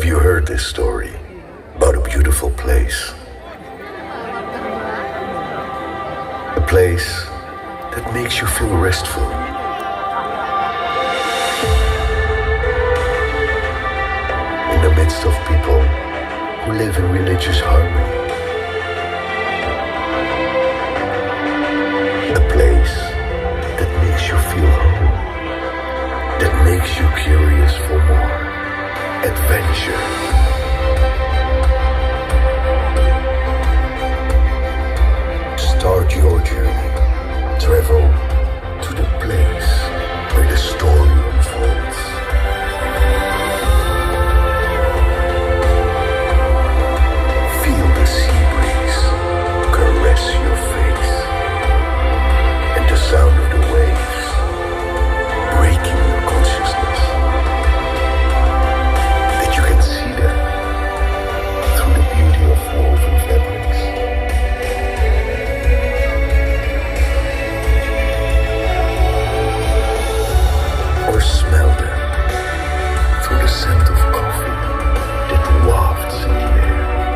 Have you heard this story about a beautiful place? A place that makes you feel restful. In the midst of people who live in religious harmony. A place that makes you feel home. That makes you curious for more adventure. Start your journey. Travel to the place where the story unfolds. Feel the sea breeze caress your face and the sound of the waves breaking your consciousness. That you can see them through the beauty of woven fabrics. Or smell them through the scent of coffee that wafts in the air.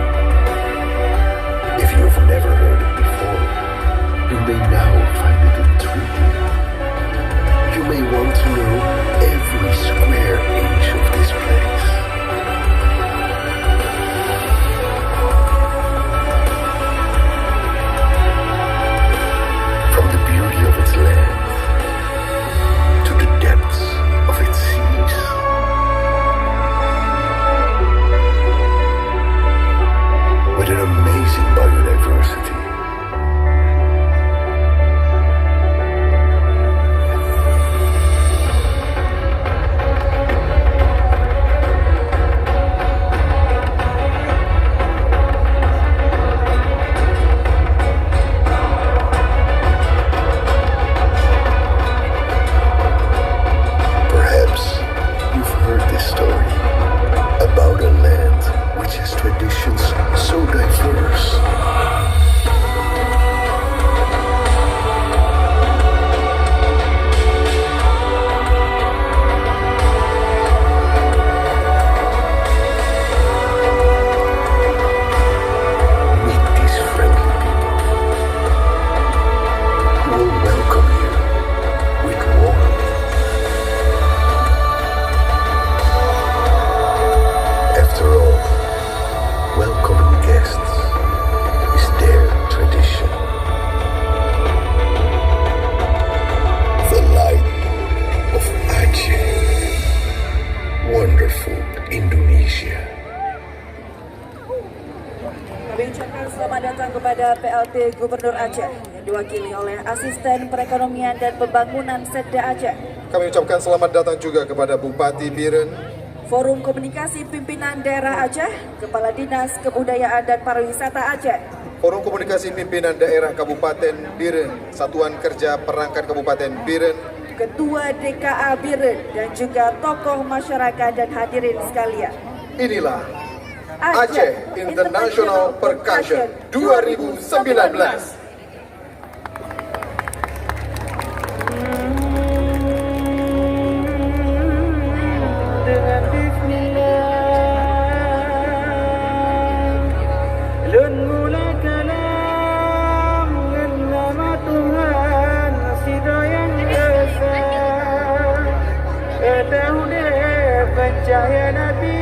If you've never heard it before, you may now find it intriguing. You may want to know every square inch of this place. From the beauty of its land to the depths of its seas. With an amazing biodiversity. Perhaps you've heard this story about a land which has traditions so diverse. Meet these friendly people who will welcome you with warmth. After all, welcoming guests is their tradition. The light of Aceh. Wonderful Indonesia. Kami ucapkan selamat datang kepada PLT Gubernur Aceh yang diwakili oleh Asisten Perekonomian dan Pembangunan Setda Aceh. Kami ucapkan selamat datang juga kepada Bupati Biren, Forum Komunikasi Pimpinan Daerah Aceh, Kepala Dinas Kebudayaan dan Pariwisata Aceh, Forum Komunikasi Pimpinan Daerah Kabupaten Biren, Satuan Kerja Perangkat Kabupaten Biren, Ketua DKA Biren, dan juga tokoh masyarakat dan hadirin sekalian. inilah Aceh International Percussion 2019. Dengan bismillah Lun mula kalam dengan nama Tuhan Sidra yang esa Tahu dia pencahaya Nabi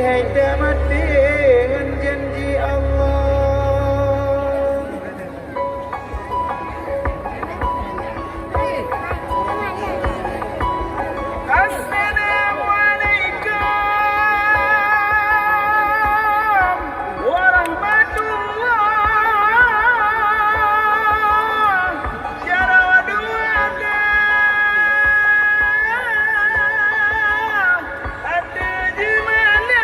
Hai mati dengan janji Allah. Assalamualaikum warahmatullah. Jara waduada ada di mana?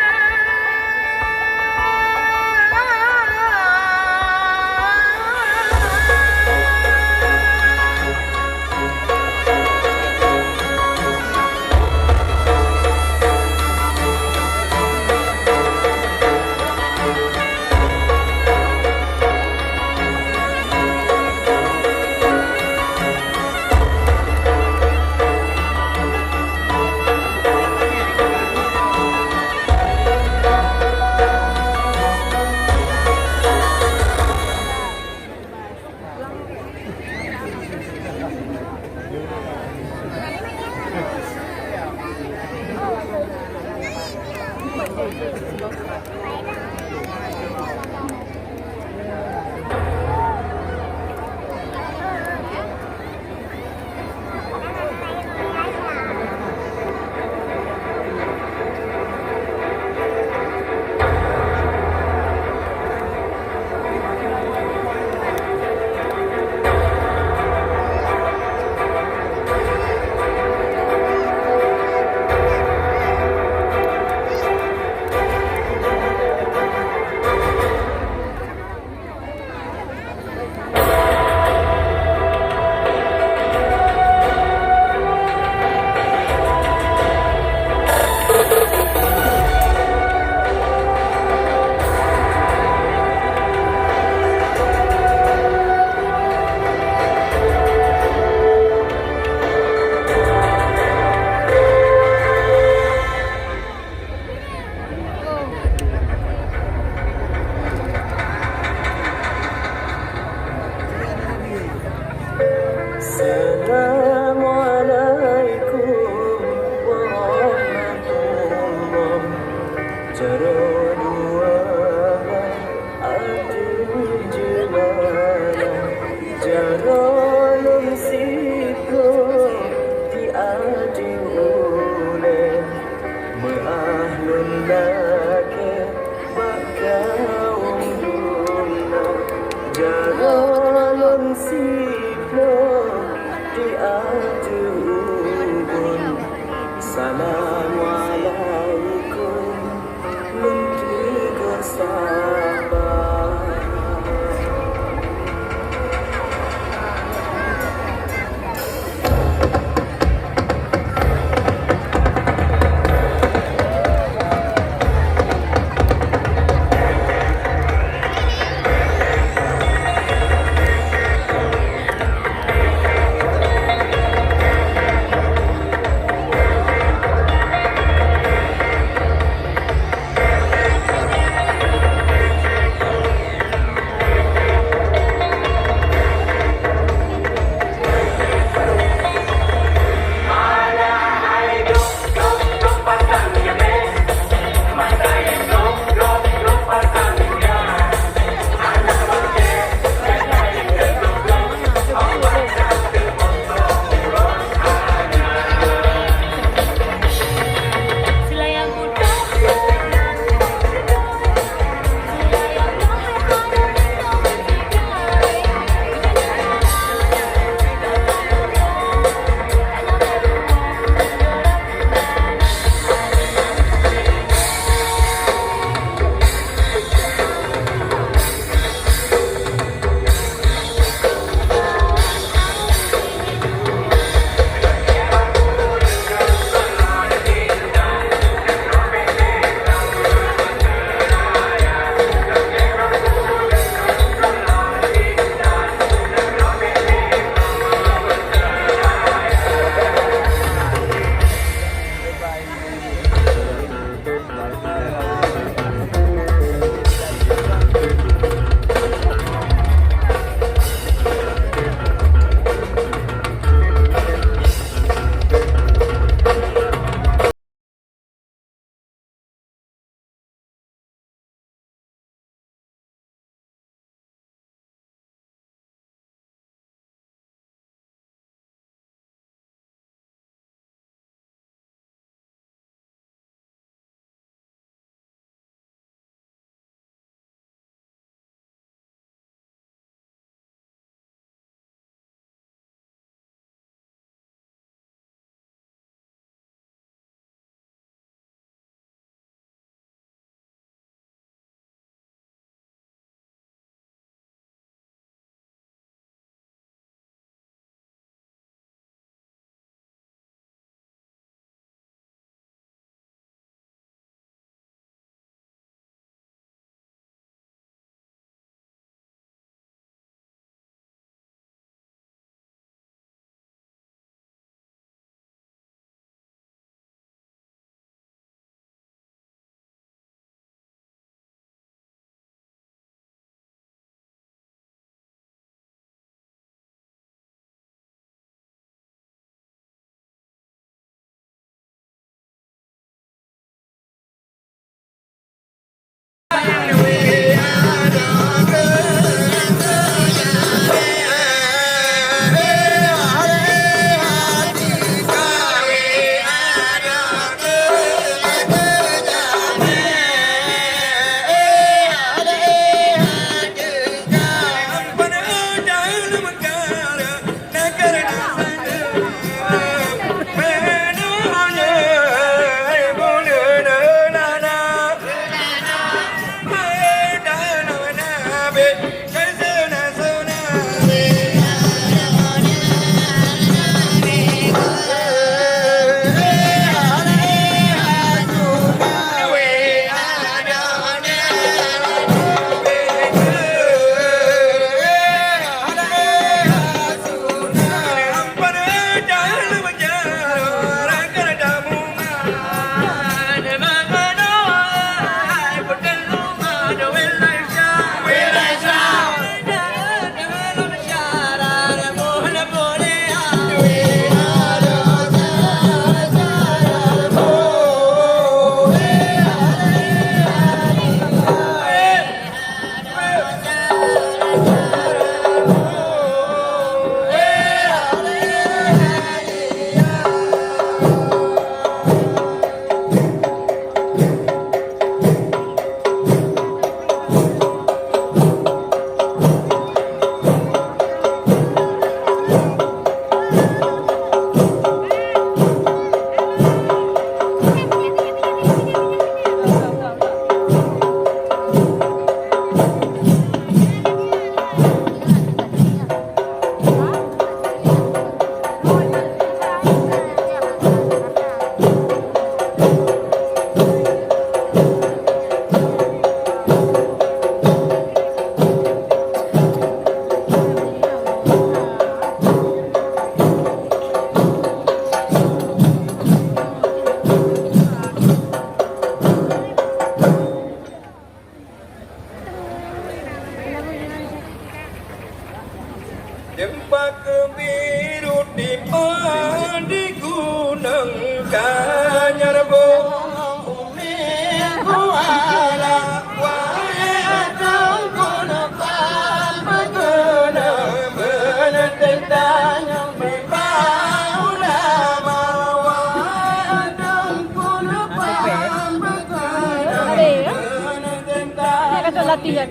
latihan.